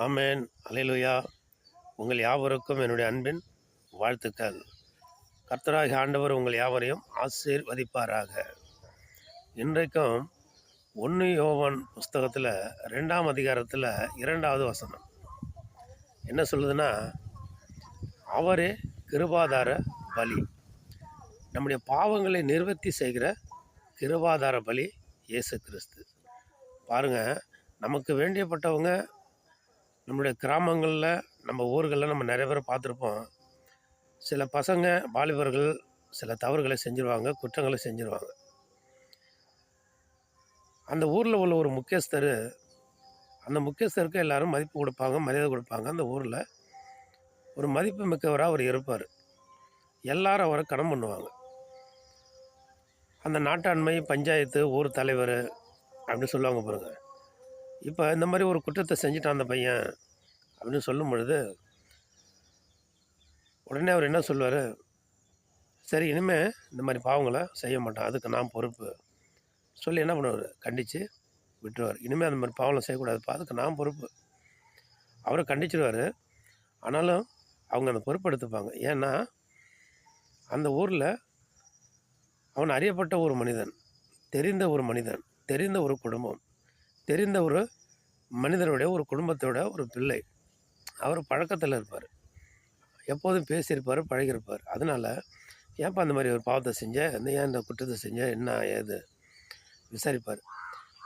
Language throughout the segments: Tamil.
ஆமென். அல்லேலூயா. உங்கள் யாவருக்கும் என்னுடைய அன்பின் வாழ்த்துக்கள். கர்த்தராகிய ஆண்டவர் உங்கள் யாவரையும் ஆசீர்வதிப்பாராக. இன்றைக்கும் 1 யோவான் புஸ்தகத்தில் 2ஆம் அதிகாரத்தில் 2வது வசனம் என்ன சொல்லுதுன்னா, அவரே கிருபாதார பலி. நம்முடைய பாவங்களை நிவர்த்தி செய்கிற கிருபாதார பலி இயேசு கிறிஸ்து. பாருங்கள், நமக்கு வேண்டியப்பட்டவங்க நம்முடைய கிராமங்களில், நம்ம ஊர்களில் நம்ம நிறைய பேரை பார்த்துருப்போம். சில பசங்க, வாலிபர்கள் சில தவறுகளை செஞ்சுருவாங்க, குற்றங்களை செஞ்சுருவாங்க. அந்த ஊரில் உள்ள ஒரு முக்கியஸ்தர், அந்த முக்கியஸ்தருக்கு எல்லாரும் மதிப்பு கொடுப்பாங்க, மரியாதை கொடுப்பாங்க. அந்த ஊரில் ஒரு மதிப்பு மிக்கவராக அவர் இருப்பார். எல்லாரும் அவரை கனம் பண்ணுவாங்க. அந்த நாட்டாண்மை, பஞ்சாயத்து, ஊர் தலைவர் அப்படின்னு சொல்லுவாங்க பாருங்க. இப்போ இந்த மாதிரி ஒரு குற்றத்தை செஞ்சுட்டான் அந்த பையன் அப்படின்னு சொல்லும் பொழுது, உடனே அவர் என்ன சொல்லுவார், சரி இனிமேல் இந்த மாதிரி பாவங்களை செய்ய மாட்டான், அதுக்கு நான் பொறுப்பு சொல்லி என்ன பண்ணுவார், கண்டித்து விட்டுருவார். இனிமேல் அந்த மாதிரி பாவம் செய்யக்கூடாதுப்பா, அதுக்கு நான் பொறுப்பு. அவரை கண்டிச்சிடுவார். ஆனாலும் அவங்க அந்த பொறுப்பு எடுத்துப்பாங்க. ஏன்னா அந்த ஊரில் அவன் அறியப்பட்ட ஒரு மனிதன், தெரிந்த ஒரு மனிதன், தெரிந்த ஒரு குடும்பம், தெரிந்த ஒரு மனிதனுடைய ஒரு குடும்பத்தோட ஒரு பிள்ளை. அவர் பழக்கத்தில் இருப்பார், எப்போதும் பேசியிருப்பார், பழகியிருப்பார். அதனால் ஏன்ப்பா அந்த மாதிரி ஒரு பாவத்தை செஞ்ச, ஏன் இந்த குற்றத்தை செஞ்ச, என்ன ஏது விசாரிப்பார்.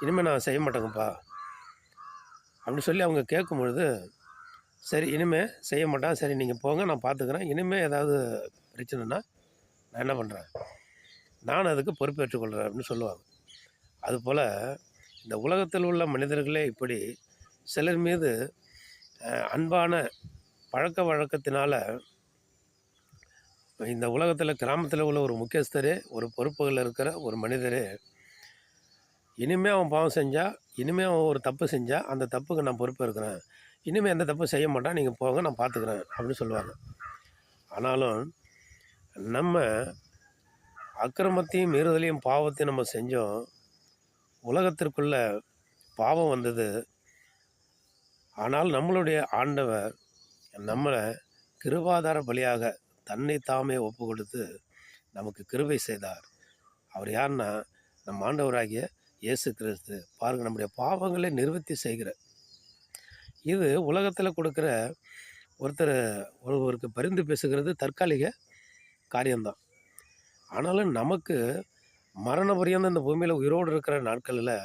இனிமேல் நான் செய்ய மாட்டேங்கப்பா அப்படின்னு சொல்லி அவங்க கேட்கும் பொழுது, சரி இனிமேல் செய்ய மாட்டான், சரி நீங்கள் போங்க, நான் பார்த்துக்கிறேன், இனிமேல் ஏதாவது பிரச்சனைனா நான் என்ன பண்ணுறேன், நான் அதுக்கு பொறுப்பேற்றுக்கொள்கிறேன் அப்படின்னு சொல்லுவாங்க. அதுபோல் இந்த உலகத்தில் உள்ள மனிதர்களே இப்படி சிலர் மீது அன்பான பழக்க வழக்கத்தினால், இந்த உலகத்தில் கிராமத்தில் உள்ள ஒரு முக்கியஸ்தரே, ஒரு பொறுப்புகளில் இருக்கிற ஒரு மனிதரே, இனிமேல் அவன் பாவம் செஞ்சால், இனிமேல் அவன் ஒரு தப்பு செஞ்சால் அந்த தப்புக்கு நான் பொறுப்பு இருக்கிறேன், இனிமேல் எந்த தப்பு செய்ய மாட்டான், நீங்கள் போங்க, நான் பார்த்துக்கிறேன் அப்படின்னு சொல்லுவாங்க. ஆனாலும் நம்ம அக்கிரமத்தையும் மீறுதலையும் பாவத்தையும் நம்ம செஞ்சோம், உலகத்திற்குள்ள பாவம் வந்தது. ஆனால் நம்மளுடைய ஆண்டவர் நம்மளை கிருபாதார பலியாக தன்னை தாமே ஒப்பு கொடுத்து நமக்கு கிருபை செய்தார். அவர் யாருன்னா நம்ம ஆண்டவராகிய இயேசு கிறிஸ்து. பாருங்கள், நம்முடைய பாவங்களை நிவர்த்தி செய்கிற, இது உலகத்தில் கொடுக்குற ஒருவருக்கு பரிந்து பேசுகிறது தற்காலிக காரியம்தான். ஆனாலும் நமக்கு மரண பரியந்தம் இந்த பூமியில் உயிரோடு இருக்கிற நாட்களில்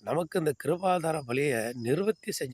நமக்கு இந்த கிருபாதார பலியை நிவர்த்தி செஞ்சு